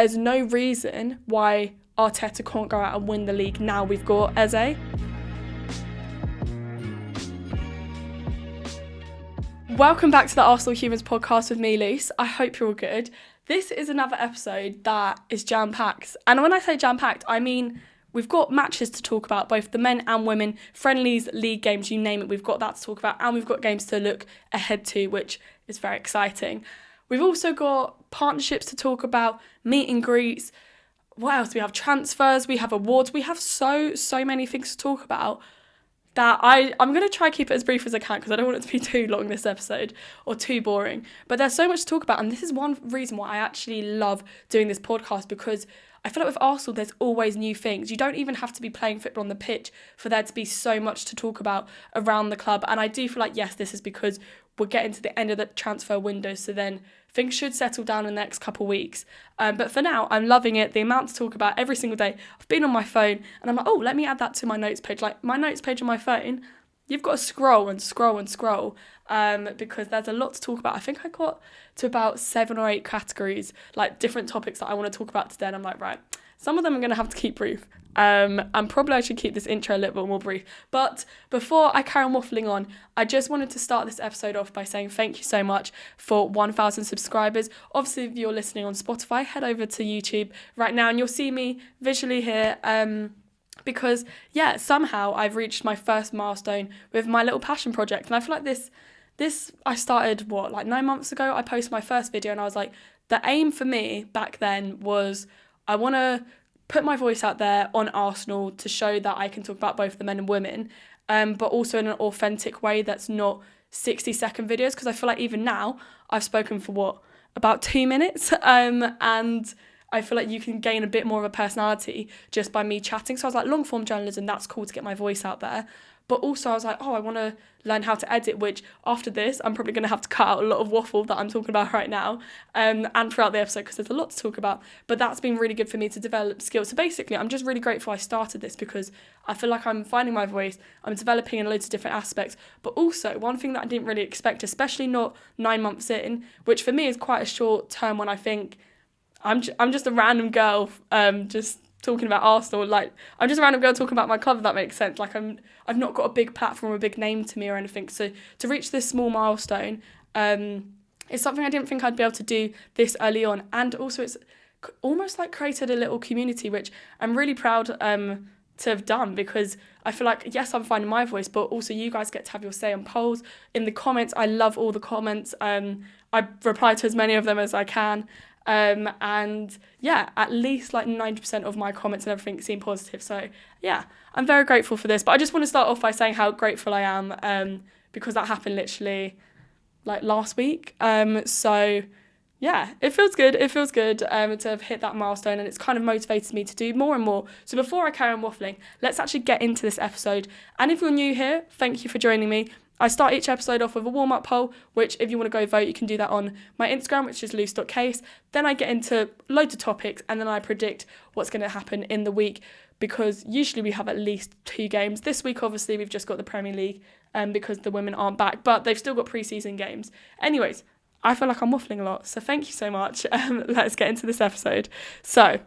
There's no reason why Arteta can't go out and win the league now we've got Eze. Welcome back to the Arsenal Humans podcast with me, Luce. I hope you're all good. This is another episode that is jam-packed. And when I say jam-packed, I mean we've got matches to talk about, both the men and women, friendlies, league games, you name it. We've got that to talk about, and we've got games to look ahead to, which is very exciting. We've also got partnerships to talk about, meet and greets. What else? We have transfers, we have awards, we have so many things to talk about that I'm going to try to keep it as brief as I can because I don't want it to be too long this episode or too boring. But there's so much to talk about, and this is one reason why I actually love doing this podcast, because I feel like with Arsenal there's always new things. You don't even have to be playing football on the pitch for there to be so much to talk about around the club. And I do feel like, yes, this is because we're getting to the end of the transfer window, so then things should settle down in the next couple of weeks. But for now, I'm loving it. The amount to talk about every single day. I've been on my phone and I'm like, oh, let me add that to my notes page. Like my notes page on my phone, you've got to scroll because there's a lot to talk about. I think I got to about 7 or 8 categories, like different topics that I want to talk about today. And I'm like, right, some of them I'm going to have to keep brief. And probably I should keep this intro a little bit more brief. But before I carry on waffling on, I just wanted to start this episode off by saying thank you so much for 1,000 subscribers. Obviously, if you're listening on Spotify, head over to YouTube right now and you'll see me visually here. Because, yeah, somehow I've reached my first milestone with my little passion project. And I feel like this I started, 9 months ago? I posted my first video and I was like, the aim for me back then was I want to put my voice out there on Arsenal to show that I can talk about both the men and women, but also in an authentic way that's not 60-second videos, because I feel like even now I've spoken for about 2 minutes, and I feel like you can gain a bit more of a personality just by me chatting. So I was like, long form journalism, that's cool to get my voice out there. But also I was like, I want to learn how to edit, which after this, I'm probably going to have to cut out a lot of waffle that I'm talking about right now, and throughout the episode, because there's a lot to talk about. But that's been really good for me to develop skills. So basically, I'm just really grateful I started this because I feel like I'm finding my voice, I'm developing in loads of different aspects. But also, one thing that I didn't really expect, especially not 9 months in, which for me is quite a short term when I think I'm just a random girl, just talking about Arsenal. Like, I'm just a random girl talking about my club, if that makes sense. Like, I've not got a big platform, a big name to me or anything. So to reach this small milestone, it's something I didn't think I'd be able to do this early on. And also it's almost like created a little community, which I'm really proud to have done, because I feel like, yes, I'm finding my voice, but also you guys get to have your say on polls, in the comments. I love all the comments. I reply to as many of them as I can. And yeah, at least like 90% of my comments and everything seem positive. So yeah, I'm very grateful for this. But I just want to start off by saying how grateful I am, because that happened literally like last week. So yeah, it feels good. To have hit that milestone, and it's kind of motivated me to do more and more. So before I carry on waffling, let's actually get into this episode. And if you're new here, thank you for joining me. I start each episode off with a warm-up poll, which if you want to go vote, you can do that on my Instagram, which is luce.case. Then I get into loads of topics, and then I predict what's going to happen in the week, because usually we have at least 2 games. This week, obviously, we've just got the Premier League because the women aren't back, but they've still got pre-season games. Anyways, I feel like I'm waffling a lot, so thank you so much. Let's get into this episode. So,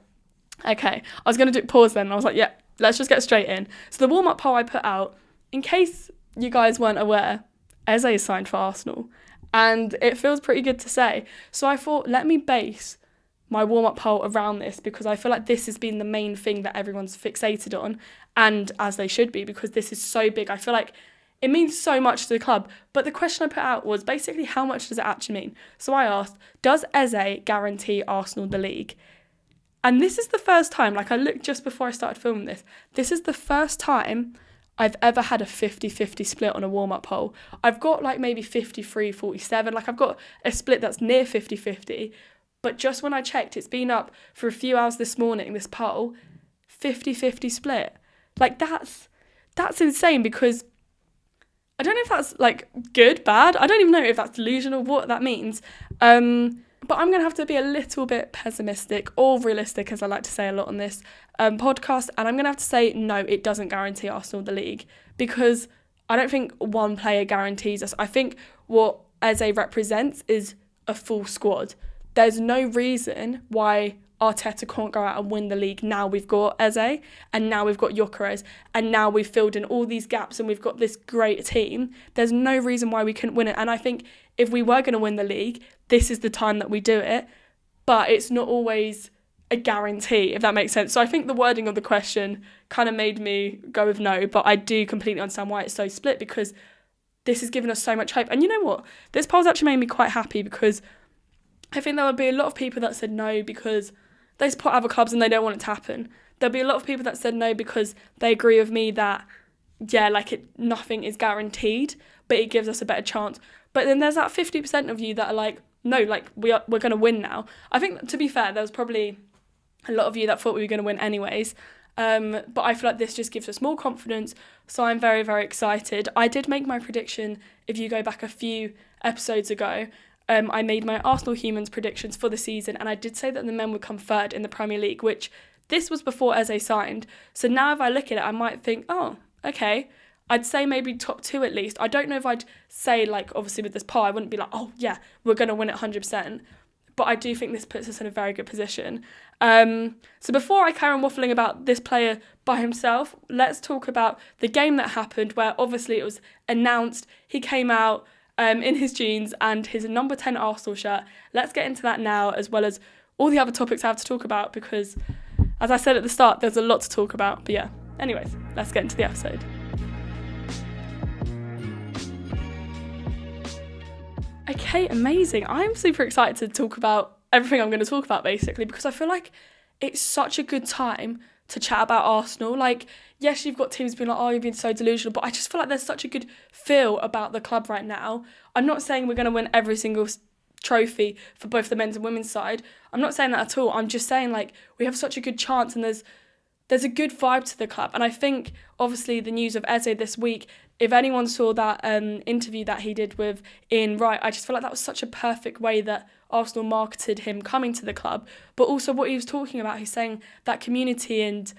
okay, I was going to pause then, and I was like, yeah, let's just get straight in. So the warm-up poll I put out, in case you guys weren't aware, Eze is signed for Arsenal, and it feels pretty good to say. So I thought, let me base my warm-up poll around this, because I feel like this has been the main thing that everyone's fixated on, and as they should be, because this is so big. I feel like it means so much to the club. But the question I put out was basically, how much does it actually mean? So I asked, does Eze guarantee Arsenal the league? And this is the first time, like I looked just before I started filming this is the first time I've ever had a 50-50 split on a warm-up poll. I've got like maybe 53-47, like I've got a split that's near 50-50, but just when I checked, it's been up for a few hours this morning, this poll, 50-50 split. Like that's insane, because I don't know if that's like good, bad, I don't even know if that's delusional, what that means. But I'm going to have to be a little bit pessimistic, or realistic, as I like to say a lot on this podcast. And I'm going to have to say, no, it doesn't guarantee Arsenal the league, because I don't think one player guarantees us. I think what Eze represents is a full squad. There's no reason why Arteta can't go out and win the league. Now we've got Eze, and now we've got Gyökeres, and now we've filled in all these gaps and we've got this great team. There's no reason why we couldn't win it. And I think if we were going to win the league, this is the time that we do it. But it's not always a guarantee, if that makes sense. So I think the wording of the question kind of made me go with no, but I do completely understand why it's so split, because this has given us so much hope. And you know what? This poll's actually made me quite happy, because I think there would be a lot of people that said no because they support other clubs and they don't want it to happen. There'll be a lot of people that said no because they agree with me that, yeah, nothing is guaranteed, but it gives us a better chance. But then there's that 50% of you that are like, no, we're going to win now. I think, to be fair, there was probably a lot of you that thought we were going to win anyways. But I feel like this just gives us more confidence. So I'm very, very excited. I did make my prediction, if you go back a few episodes ago, I made my Arsenal Humans predictions for the season, and I did say that the men would come third in the Premier League, which this was before Eze signed. So now if I look at it, I might think, oh, okay, I'd say maybe top two at least. I don't know if I'd say, obviously with this poll, I wouldn't be like, oh yeah, we're going to win it 100%. But I do think this puts us in a very good position. So before I carry on waffling about this player by himself, let's talk about the game that happened, where obviously it was announced. He came out in his jeans and his number 10 Arsenal shirt. Let's get into that now, as well as all the other topics I have to talk about, because, as I said at the start, there's a lot to talk about. But yeah, anyways, let's get into the episode. Okay, amazing. I'm super excited to talk about everything I'm going to talk about, basically, because I feel like it's such a good time to chat about Arsenal. Yes, you've got teams being like, oh, you've been so delusional, but I just feel like there's such a good feel about the club right now. I'm not saying we're going to win every single trophy for both the men's and women's side. I'm not saying that at all. I'm just saying, we have such a good chance, and there's a good vibe to the club. And I think, obviously, the news of Eze this week, if anyone saw that interview that he did with Ian Wright, I just feel like that was such a perfect way that Arsenal marketed him coming to the club. But also what he was talking about, he's saying that community and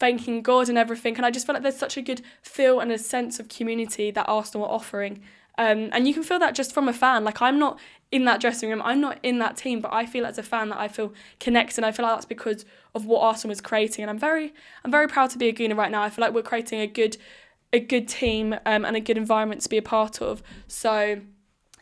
thanking God and everything. And I just feel like there's such a good feel and a sense of community that Arsenal are offering. And you can feel that just from a fan. I'm not in that dressing room, I'm not in that team, but I feel as a fan that I feel connected, and I feel like that's because of what Arsenal is creating. And I'm very proud to be a Gooner right now. I feel like we're creating a good team and a good environment to be a part of. So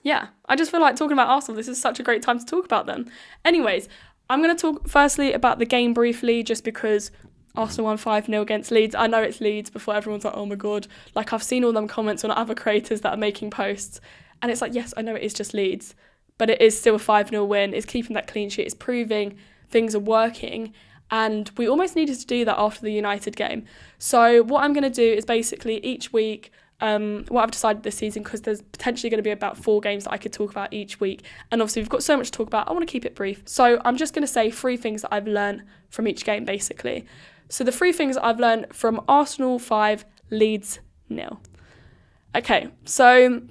yeah, I just feel like talking about Arsenal, this is such a great time to talk about them. Anyways, I'm going to talk firstly about the game briefly, just because Arsenal won 5-0 against Leeds. I know it's Leeds before everyone's like, oh my God. I've seen all them comments on other creators that are making posts, and it's like, yes, I know it is just Leeds, but it is still a 5-0 win. It's keeping that clean sheet. It's proving things are working. And we almost needed to do that after the United game. So what I'm going to do is basically each week, what I've decided this season, because there's potentially going to be about 4 games that I could talk about each week. And obviously we've got so much to talk about. I want to keep it brief. So I'm just going to say 3 things that I've learned from each game, basically. So the 3 things that I've learned from Arsenal 5, Leeds 0. Okay, so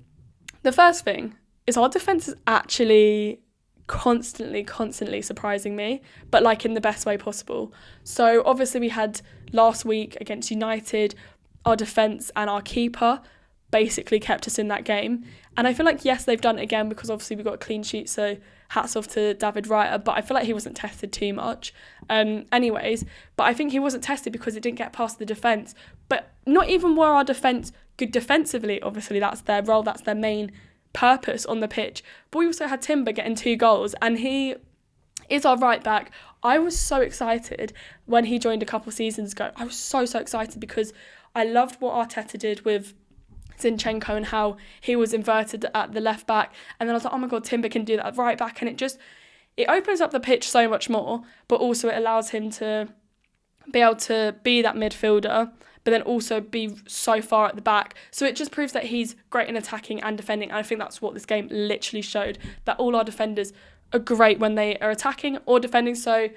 the first thing is our defence is actually constantly surprising me, but in the best way possible. So obviously we had last week against United, our defence and our keeper basically kept us in that game. And I feel like, yes, they've done it again, because obviously we got a clean sheet, so hats off to David Raya, but I feel like he wasn't tested too much. Anyways, but I think he wasn't tested because it didn't get past the defence. But not even were our defence good defensively. Obviously that's their role, that's their main purpose on the pitch. But we also had Timber getting 2 goals, and he is our right back. I was so excited when he joined a couple seasons ago. I was so excited, because I loved what Arteta did with Zinchenko and how he was inverted at the left back, and then I was like, oh my God, Timber can do that at right back, and it opens up the pitch so much more, but also it allows him to be able to be that midfielder, but then also be so far at the back. So it just proves that he's great in attacking and defending. And I think that's what this game literally showed, that all our defenders are great when they are attacking or defending. So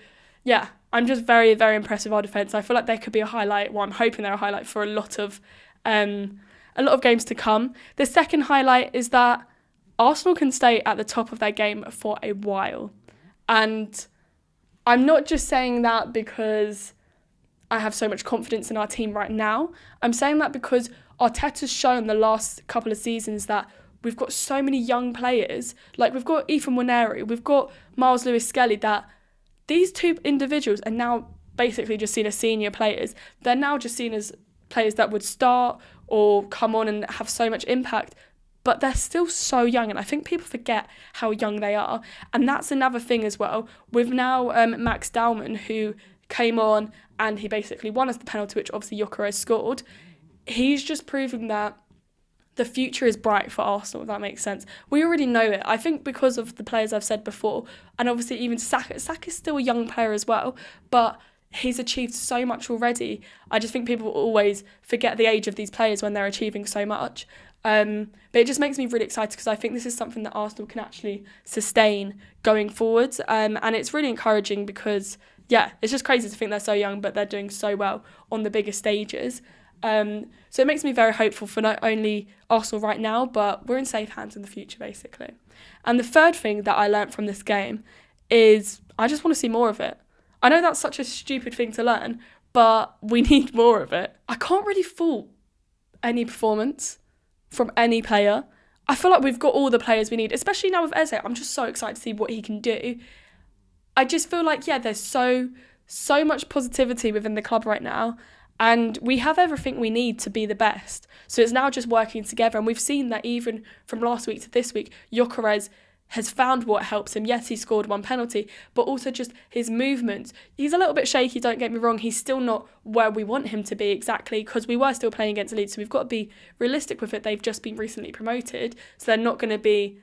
yeah, I'm just very impressed with our defence. I feel like they could be a highlight. Well, I'm hoping they're a highlight for a lot of games to come. The second highlight is that Arsenal can stay at the top of their game for a while. And I'm not just saying that because I have so much confidence in our team right now. I'm saying that because Arteta's shown the last couple of seasons that we've got so many young players. We've got Ethan Waneri, we've got Miles Lewis-Skelly, that these two individuals are now basically just seen as senior players. They're now just seen as players that would start or come on and have so much impact, but they're still so young, and I think people forget how young they are. And that's another thing as well. With now Max Dowman, who came on and he basically won us the penalty, which obviously Gyökeres scored. He's just proving that the future is bright for Arsenal, if that makes sense. We already know it. I think because of the players I've said before, and obviously even Saka. Saka's still a young player as well, but he's achieved so much already. I just think people always forget the age of these players when they're achieving so much. But it just makes me really excited because I think this is something that Arsenal can actually sustain going forwards. And it's really encouraging because, yeah, it's just crazy to think they're so young, but they're doing so well on the bigger stages. So it makes me very hopeful for not only Arsenal right now, but we're in safe hands in the future, basically. And the third thing that I learnt from this game is I just want to see more of it. I know that's such a stupid thing to learn, but we need more of it. I can't really fault any performance from any player. I feel like we've got all the players we need, especially now with Eze. I'm just so excited to see what he can do. I just feel like, yeah, there's so much positivity within the club right now, and we have everything we need to be the best. So it's now just working together, and we've seen that even from last week to this week, Gyökeres has found what helps him. Yes, he scored one penalty, but also just his movements. He's a little bit shaky, don't get me wrong. He's still not where we want him to be exactly, because we were still playing against Leeds, so we've got to be realistic with it. They've just been recently promoted, so they're not going to be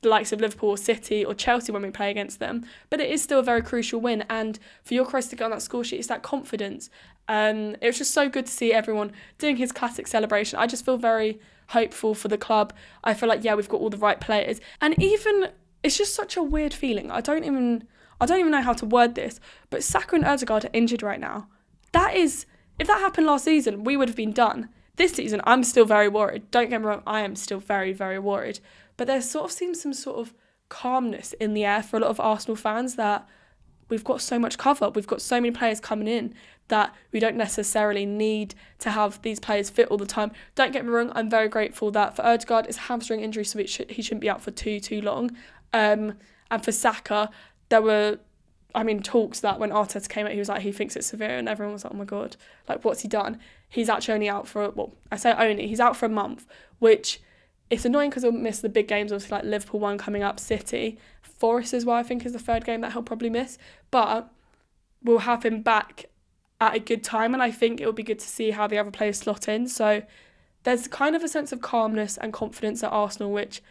the likes of Liverpool or City or Chelsea when we play against them. But it is still a very crucial win, and for Gyökeres to get on that score sheet, it's that confidence. It was just so good to see everyone doing his classic celebration. I just feel very hopeful for the club. I feel like, yeah, we've got all the right players, and even it's just such a weird feeling. I don't even know how to word this, but Saka and Ødegaard are injured right now. That is, if that happened last season, we would have been done. This season, I'm still very worried. Don't get me wrong, I am still very, very worried. But there sort of seems some sort of calmness in the air for a lot of Arsenal fans that we've got so much cover. We've got so many players coming in that we don't necessarily need to have these players fit all the time. Don't get me wrong, I'm very grateful that for Ødegaard, it's a hamstring injury, so he shouldn't be out for too long. And for Saka, there were, talks that when Arteta came out, he was like, he thinks it's severe, and everyone was like, oh my God, like, what's he done? He's actually only out for, he's out for a month, which it's annoying because he'll miss the big games, obviously, like Liverpool one coming up, City. Forest as well, I think, is the third game that he'll probably miss. But we'll have him back at a good time, and I think it'll be good to see how the other players slot in. So there's kind of a sense of calmness and confidence at Arsenal, which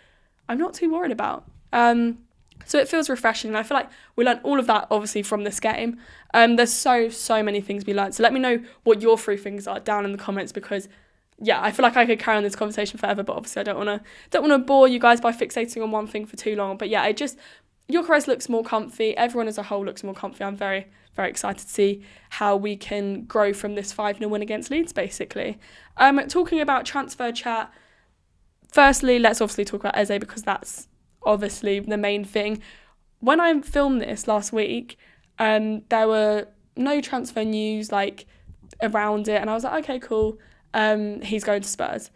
I'm not too worried about. So it feels refreshing, and I feel like we learned all of that, obviously, from this game. There's so many things we learned. So let me know what your 3 things are down in the comments, because yeah, I feel like I could carry on this conversation forever, but obviously I don't want to bore you guys by fixating on one thing for too long. But yeah, Gyökeres looks more comfy. Everyone as a whole looks more comfy. I'm very, very excited to see how we can grow from this 5-0 win against Leeds, basically. Talking about transfer chat, firstly, let's obviously talk about Eze, because that's obviously the main thing. When I filmed this last week, there were no transfer news around it, and I was like, okay, cool. He's going to Spurs.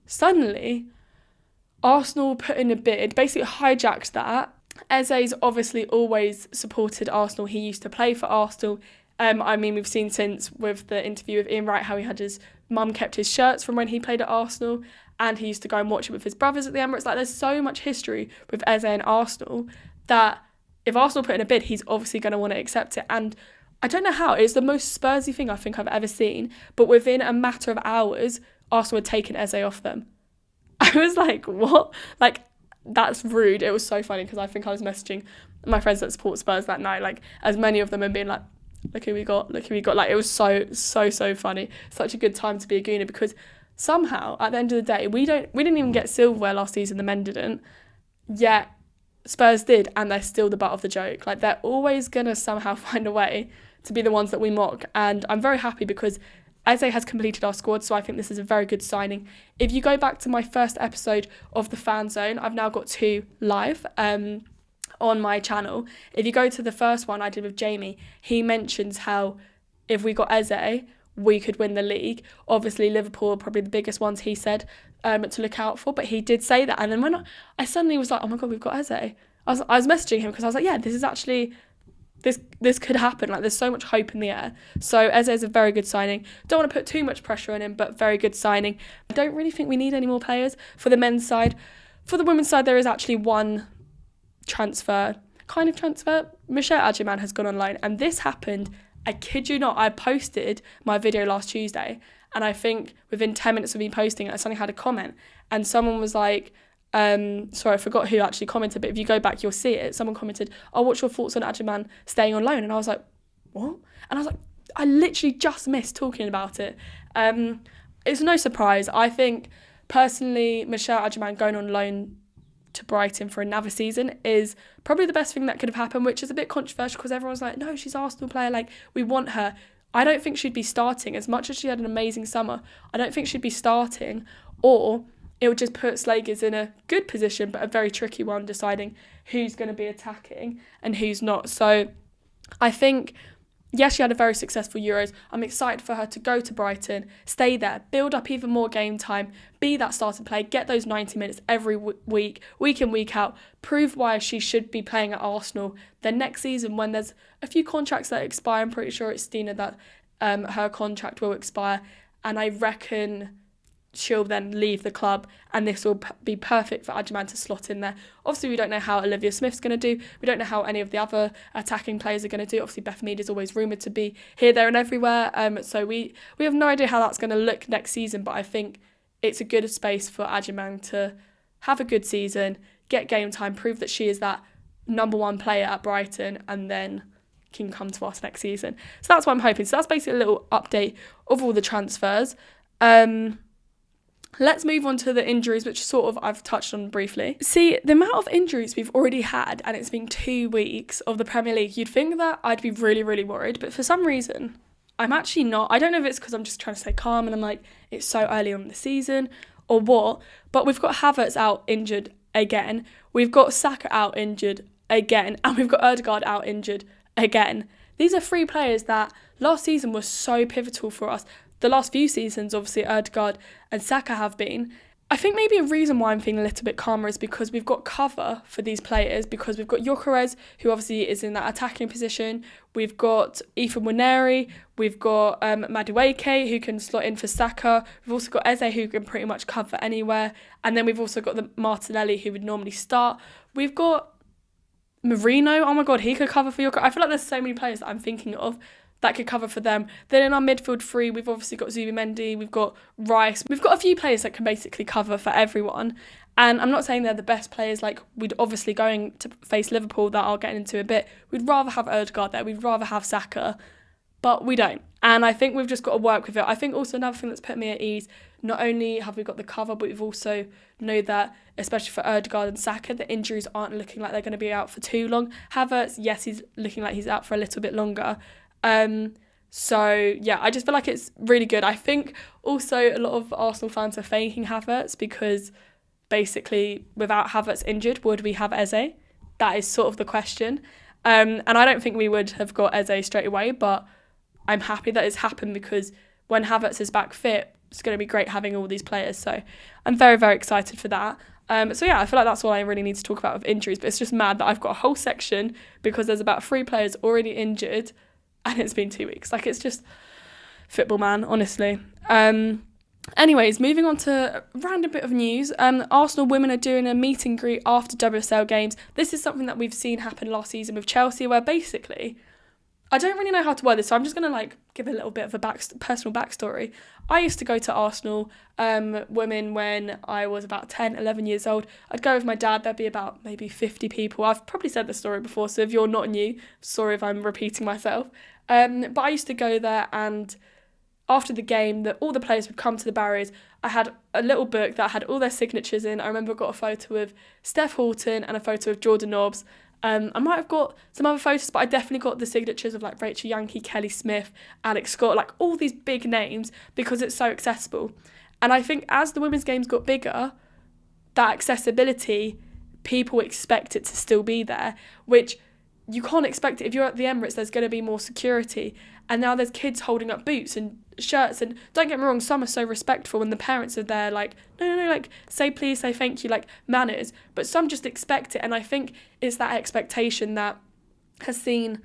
Suddenly, Arsenal put in a bid, basically hijacked that. Eze's obviously always supported Arsenal. He used to play for Arsenal. We've seen since with the interview with Ian Wright how he had his mum kept his shirts from when he played at Arsenal, and he used to go and watch it with his brothers at the Emirates. There's so much history with Eze and Arsenal that if Arsenal put in a bid, he's obviously going to want to accept it. And I don't know how, it's the most Spursy thing I think I've ever seen, but within a matter of hours, Arsenal had taken Eze off them. I was like, what? That's rude. It was so funny because I think I was messaging my friends that support Spurs that night, as many of them and being like, look who we got. It was so funny. Such a good time to be a Gooner, because somehow, at the end of the day, we didn't even get silverware last season, the men didn't, yet Spurs did, and they're still the butt of the joke. They're always going to somehow find a way to be the ones that we mock, and I'm very happy because Eze has completed our squad, so I think this is a very good signing. If you go back to my first episode of the Fan Zone, I've now got 2 live on my channel. If you go to the first one I did with Jamie, he mentions how if we got Eze, we could win the league. Obviously, Liverpool are probably the biggest ones, he said, to look out for, but he did say that. And then when I suddenly was like, oh my God, we've got Eze, I was messaging him because I was like, yeah, this is actually this could happen. Like, there's so much hope in the air. So Eze is a very good signing. Don't want to put too much pressure on him, but very good signing. I don't really think we need any more players for the men's side. For the women's side, there is actually one transfer. Michelle Agyemang has gone on loan, and this happened, I kid you not, I posted my video last Tuesday, and I think within 10 minutes of me posting it, I suddenly had a comment, and someone was like, sorry, I forgot who actually commented, but if you go back, you'll see it. Someone commented, oh, what's your thoughts on Agyemang staying on loan? And I was like, what? And I was like, I literally just missed talking about it. It's no surprise. I think, personally, Michelle Agyemang going on loan to Brighton for another season is probably the best thing that could have happened, which is a bit controversial because everyone's like, no, she's an Arsenal player, like, we want her. I don't think she'd be starting. As much as she had an amazing summer, I don't think she'd be starting, or it would just put Slagers in a good position, but a very tricky one, deciding who's going to be attacking and who's not. So I think, yes, she had a very successful Euros. I'm excited for her to go to Brighton, stay there, build up even more game time, be that starting player, get those 90 minutes every week in, week out, prove why she should be playing at Arsenal. Then next season, when there's a few contracts that expire, I'm pretty sure it's Stina that her contract will expire, and I reckon she'll then leave the club, and this will be perfect for Agyemang to slot in there. Obviously, we don't know how Olivia Smith's going to do. We don't know how any of the other attacking players are going to do. Obviously, Beth Mead is always rumoured to be here, there and everywhere. So we have no idea how that's going to look next season, but I think it's a good space for Agyemang to have a good season, get game time, prove that she is that number one player at Brighton, and then can come to us next season. So that's what I'm hoping. So that's basically a little update of all the transfers. Let's move on to the injuries, which sort of I've touched on briefly. See, the amount of injuries we've already had, and it's been 2 weeks of the Premier League, you'd think that I'd be really, really worried, but for some reason, I'm actually not. I don't know if it's because I'm just trying to stay calm and I'm like, it's so early on in the season or what, but we've got Havertz out injured again, we've got Saka out injured again, and we've got Ødegaard out injured again. These are 3 players that last season was so pivotal for us. The last few seasons, obviously, Ødegaard and Saka have been. I think maybe a reason why I'm feeling a little bit calmer is because we've got cover for these players, because we've got Gyökeres, who obviously is in that attacking position. We've got Ethan Nwaneri. We've got Madueke, who can slot in for Saka. We've also got Eze, who can pretty much cover anywhere. And then we've also got the Martinelli, who would normally start. We've got Marino. Oh my God, he could cover for Gyökeres. I feel like there's so many players that I'm thinking of that could cover for them. Then in our midfield 3, we've obviously got Zubimendi, we've got Rice. We've got a few players that can basically cover for everyone. And I'm not saying they're the best players, like we'd obviously going to face Liverpool, that I'll get into a bit. We'd rather have Ødegaard there, we'd rather have Saka, but we don't. And I think we've just got to work with it. I think also another thing that's put me at ease, not only have we got the cover, but we've also know that, especially for Ødegaard and Saka, the injuries aren't looking like they're going to be out for too long. Havertz, yes, he's looking like he's out for a little bit longer. So yeah, I just feel like it's really good. I think also a lot of Arsenal fans are faking Havertz because basically without Havertz injured, would we have Eze? That is sort of the question. And I don't think we would have got Eze straight away, but I'm happy that it's happened because when Havertz is back fit, it's going to be great having all these players. So I'm very, very excited for that. So yeah, I feel like that's all I really need to talk about with injuries, but it's just mad that I've got a whole section because there's about 3 players already injured and it's been 2 weeks. Like, it's just football, man, honestly. Anyways, moving on to a random bit of news. Arsenal women are doing a meet and greet after WSL games. This is something that we've seen happen last season with Chelsea, where basically, I don't really know how to word this, so I'm just going to give a little bit of a personal backstory. I used to go to Arsenal women when I was about 10, 11 years old. I'd go with my dad. There'd be about maybe 50 people. I've probably said this story before, so if you're not new, sorry if I'm repeating myself. But I used to go there, and after the game, all the players would come to the barriers. I had a little book that had all their signatures in. I remember I got a photo of Steph Houghton and a photo of Jordan Nobbs. I might have got some other photos, but I definitely got the signatures of Rachel Yankee, Kelly Smith, Alex Scott, all these big names, because it's so accessible. And I think as the women's games got bigger, that accessibility, people expect it to still be there, which you can't expect it. If you're at the Emirates, there's going to be more security. And now there's kids holding up boots and shirts. And don't get me wrong, some are so respectful and the parents are there no, say please, say thank you, manners. But some just expect it. And I think it's that expectation that has seen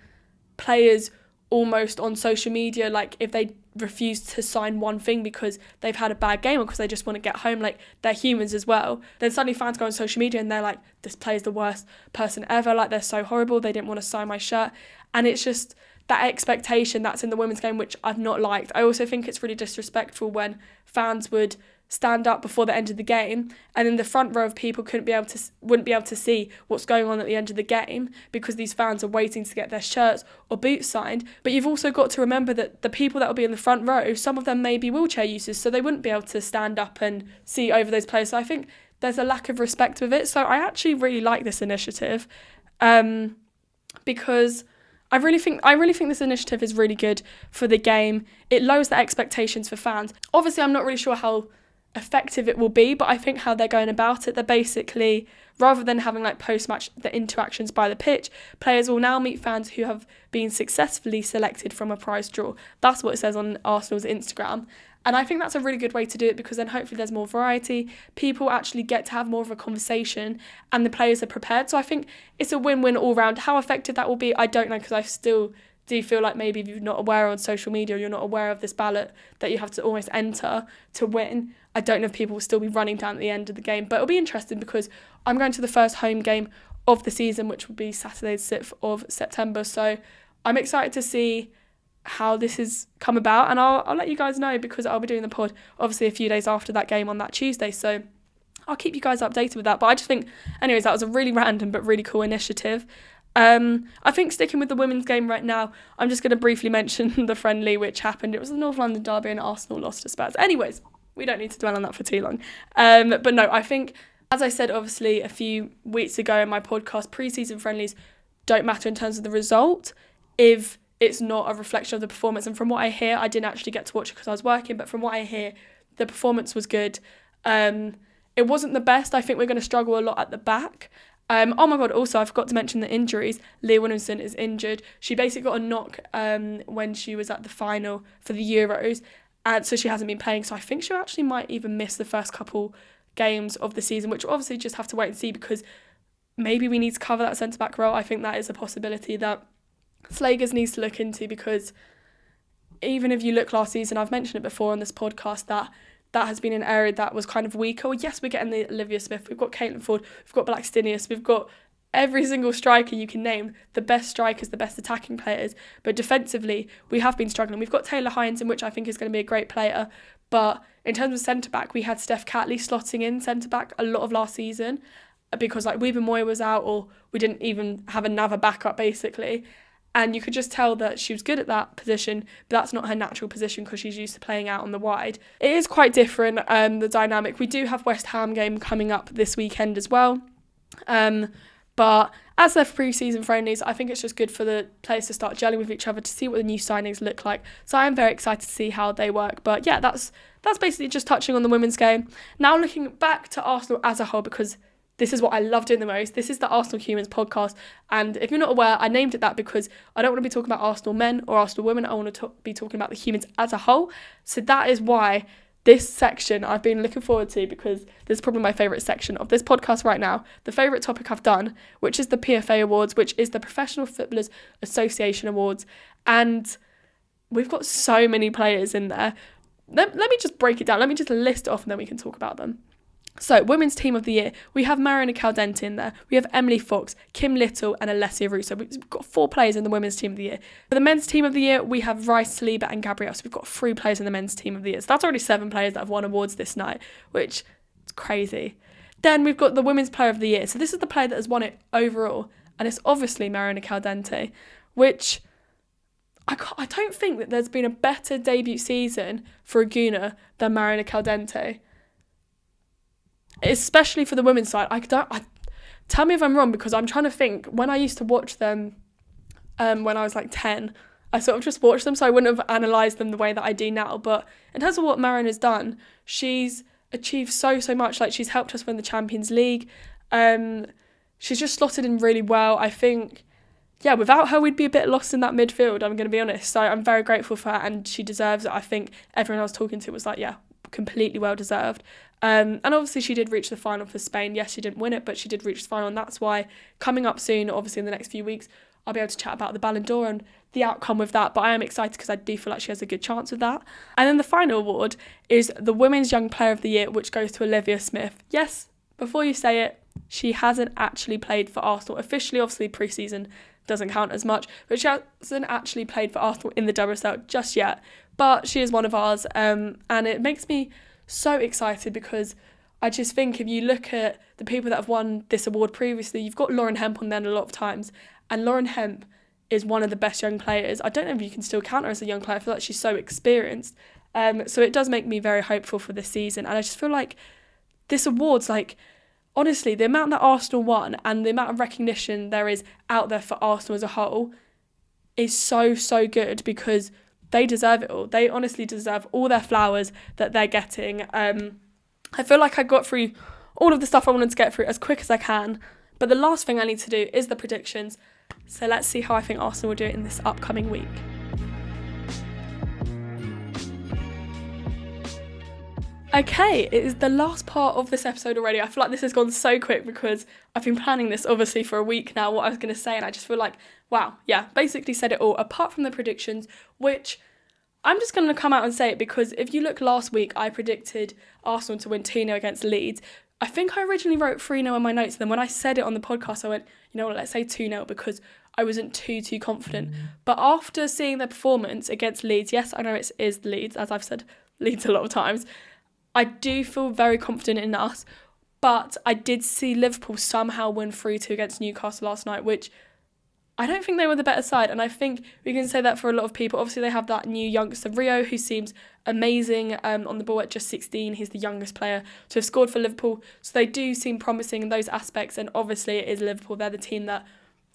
players almost on social media, like if they refuse to sign one thing because they've had a bad game or because they just want to get home, like they're humans as well, then suddenly fans go on social media and they're like, this player's the worst person ever, like they're so horrible, they didn't want to sign my shirt. And it's just that expectation that's in the women's game, which I've not liked. I also think it's really disrespectful when fans would stand up before the end of the game and then the front row of people wouldn't be able to see what's going on at the end of the game because these fans are waiting to get their shirts or boots signed. But you've also got to remember that the people that will be in the front row, some of them may be wheelchair users, so they wouldn't be able to stand up and see over those players. So I think there's a lack of respect with it. So I actually really like this initiative, because I really think this initiative is really good for the game. It lowers the expectations for fans. Obviously, I'm not really sure how effective it will be, but I think how they're going about it, they're basically, rather than having like post-match the interactions by the pitch, players will now meet fans who have been successfully selected from a prize draw. That's what it says on Arsenal's Instagram. And I think that's a really good way to do it, because then hopefully there's more variety, people actually get to have more of a conversation, and the players are prepared. So I think it's a win-win all round. How effective that will be, I don't know, because I still do feel like maybe if you're not aware on social media, or you're not aware of this ballot that you have to almost enter to win, I don't know if people will still be running down at the end of the game. But it'll be interesting because I'm going to the first home game of the season, which will be Saturday the 6th of September. So I'm excited to see how this has come about, and I'll let you guys know, because I'll be doing the pod obviously a few days after that game on that Tuesday. So I'll keep you guys updated with that. But I just think, anyways, that was a really random but really cool initiative. I think sticking with the women's game right now, I'm just going to briefly mention the friendly which happened. It was the North London derby and Arsenal lost to Spurs. Anyways, we don't need to dwell on that for too long. But no, I think, as I said obviously a few weeks ago in my podcast, pre-season friendlies don't matter in terms of the result if it's not a reflection of the performance. And from what I hear, I didn't actually get to watch it because I was working, but from what I hear, the performance was good. It wasn't the best. I think we're going to struggle a lot at the back. Oh my God, also I forgot to mention the injuries. Leah Williamson is injured. She basically got a knock when she was at the final for the Euros, and so she hasn't been playing. So I think she actually might even miss the first couple games of the season, which we'll obviously just have to wait and see, because maybe we need to cover that centre-back role. I think that is a possibility that Slagers needs to look into, because even if you look last season, I've mentioned it before on this podcast, that has been an area that was kind of weaker. Well, yes, we're getting the Olivia Smith, we've got Caitlin Ford, we've got Blackstenius, we've got every single striker you can name, the best strikers, the best attacking players, but defensively we have been struggling. We've got Taylor Hines, which I think is going to be a great player, but in terms of centre-back, we had Steph Catley slotting in centre-back a lot of last season, because like Weaver Moy was out, or we didn't even have another backup basically. And you could just tell that she was good at that position, but that's not her natural position because she's used to playing out on the wide. It is quite different, the dynamic. We do have West Ham game coming up this weekend as well. But as they're pre-season friendlies, I think it's just good for the players to start gelling with each other, to see what the new signings look like. So I am very excited to see how they work. But yeah, that's basically just touching on the women's game. Now looking back to Arsenal as a whole, because this is what I love doing the most. This is the Arsenal Humans podcast. And if you're not aware, I named it that because I don't want to be talking about Arsenal men or Arsenal women. I want to be talking about the humans as a whole. So that is why this section I've been looking forward to, because this is probably my favourite section of this podcast right now. The favourite topic I've done, which is the PFA Awards, which is the Professional Footballers Association Awards. And we've got so many players in there. Let me just break it down. Let me just list it off and then we can talk about them. So, Women's Team of the Year, we have Mariana Caldente in there, we have Emily Fox, Kim Little and Alessia Russo. We've got 4 players in the Women's Team of the Year. For the Men's Team of the Year, we have Rice, Saliba and Gabrielle. So we've got 3 players in the Men's Team of the Year. So that's already 7 players that have won awards this night, which is crazy. Then we've got the Women's Player of the Year. So this is the player that has won it overall, and it's obviously Mariana Caldente, which I don't think that there's been a better debut season for a Guna than Mariana Caldente. Especially for the women's side. Tell me if I'm wrong, because I'm trying to think. When I used to watch them when I was like 10, I sort of just watched them, so I wouldn't have analysed them the way that I do now. But in terms of what Marion has done, she's achieved so much. Like, she's helped us win the Champions League. She's just slotted in really well. I think, yeah, without her, we'd be a bit lost in that midfield, I'm going to be honest. So I'm very grateful for her, and she deserves it. I think everyone I was talking to was like, yeah, completely well deserved. And obviously she did reach the final for Spain. Yes, she didn't win it, but she did reach the final, and that's why coming up soon, obviously in the next few weeks, I'll be able to chat about the Ballon d'Or and the outcome with that, but I am excited because I do feel like she has a good chance with that. And then the final award is the Women's Young Player of the Year, which goes to Olivia Smith. Yes, before you say it, she hasn't actually played for Arsenal officially. Obviously, pre-season doesn't count as much, but she hasn't actually played for Arsenal in the WSL just yet. But she is one of ours, and it makes me so excited because I just think if you look at the people that have won this award previously, you've got Lauren Hemp on there a lot of times, and Lauren Hemp is one of the best young players. I don't know if you can still count her as a young player. I feel like she's so experienced. So it does make me very hopeful for this season, and I just feel like this award's like, honestly, the amount that Arsenal won and the amount of recognition there is out there for Arsenal as a whole is so, so good because they deserve it all. They honestly deserve all their flowers that they're getting. I feel like I got through all of the stuff I wanted to get through as quick as I can, but the last thing I need to do is the predictions. So let's see how I think Arsenal will do it in this upcoming week. Okay, it is the last part of this episode already. I feel like this has gone so quick because I've been planning this obviously for a week now, what I was going to say, and I just feel like, wow, yeah, basically said it all, apart from the predictions, which I'm just going to come out and say it because if you look last week, I predicted Arsenal to win 2-0 against Leeds. I think I originally wrote 3-0 in my notes, and then when I said it on the podcast, I went, you know what, let's say 2-0 because I wasn't too confident. But after seeing their performance against Leeds, yes, I know it is Leeds, as I've said Leeds a lot of times, I do feel very confident in us, but I did see Liverpool somehow win 3-2 against Newcastle last night, which I don't think they were the better side, and I think we can say that for a lot of people. Obviously, they have that new youngster, Rio, who seems amazing on the ball at just 16. He's the youngest player to have scored for Liverpool, so they do seem promising in those aspects, and obviously it is Liverpool. They're the team that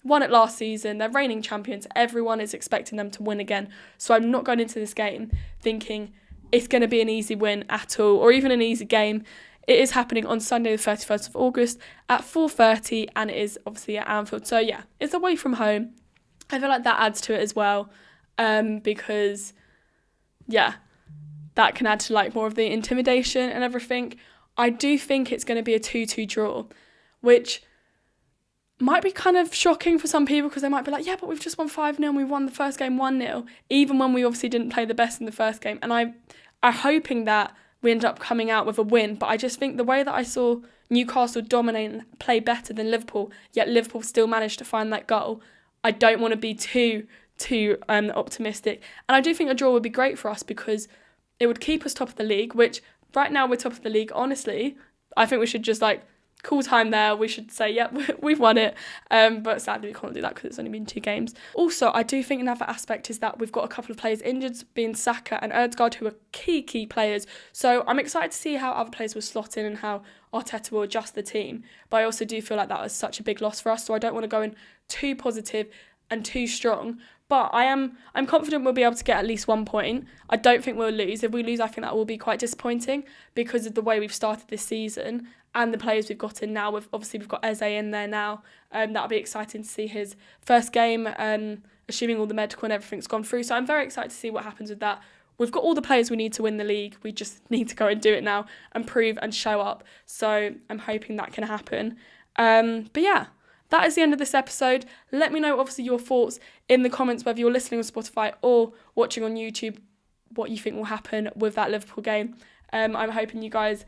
won it last season. They're reigning champions. Everyone is expecting them to win again, so I'm not going into this game thinking it's going to be an easy win at all, or even an easy game. It is happening on Sunday the 31st of August at 4:30, and it is obviously at Anfield. So yeah, it's away from home. I feel like that adds to it as well, because yeah, that can add to like more of the intimidation and everything. I do think it's going to be a 2-2 draw, which might be kind of shocking for some people because they might be like, yeah, but we've just won 5-0 and we won the first game 1-0, even when we obviously didn't play the best in the first game. And I'm hoping that we end up coming out with a win, but I just think the way that I saw Newcastle dominate and play better than Liverpool, yet Liverpool still managed to find that goal, I don't want to be too optimistic. And I do think a draw would be great for us because it would keep us top of the league, which right now we're top of the league. Honestly, I think we should just cool time there. We should say, yep, we've won it. But sadly, we can't do that because it's only been 2 games. Also, I do think another aspect is that we've got a couple of players injured, being Saka and Ødegaard, who are key players. So I'm excited to see how other players will slot in and how Arteta will adjust the team. But I also do feel like that was such a big loss for us. So I don't want to go in too positive and too strong. But I'm confident we'll be able to get at least 1 point. I don't think we'll lose. If we lose, I think that will be quite disappointing because of the way we've started this season and the players we've got in now. We've got Eze in there now. That'll be exciting to see his first game, assuming all the medical and everything's gone through. So I'm very excited to see what happens with that. We've got all the players we need to win the league. We just need to go and do it now and prove and show up. So I'm hoping that can happen. But yeah. That is the end of this episode. Let me know, obviously, your thoughts in the comments, whether you're listening on Spotify or watching on YouTube, what you think will happen with that Liverpool game. I'm hoping you guys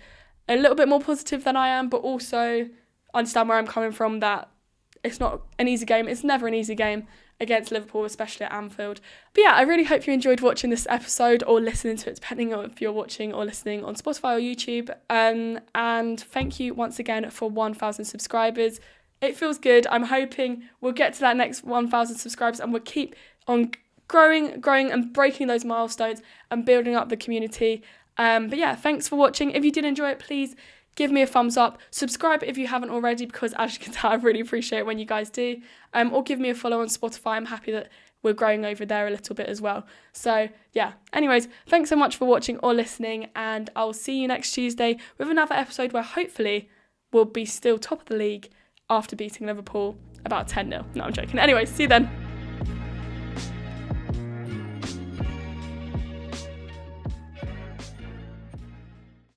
are a little bit more positive than I am, but also understand where I'm coming from, that it's not an easy game. It's never an easy game against Liverpool, especially at Anfield. But yeah, I really hope you enjoyed watching this episode or listening to it, depending on if you're watching or listening on Spotify or YouTube. And thank you once again for 1,000 subscribers. It feels good. I'm hoping we'll get to that next 1,000 subscribers and we'll keep on growing and breaking those milestones and building up the community. But yeah, thanks for watching. If you did enjoy it, please give me a thumbs up. Subscribe if you haven't already, because as you can tell, I really appreciate it when you guys do. Or give me a follow on Spotify. I'm happy that we're growing over there a little bit as well. So yeah, anyways, thanks so much for watching or listening, and I'll see you next Tuesday with another episode where hopefully we'll be still top of the league after beating Liverpool about 10-0. No, I'm joking. Anyway, see you then.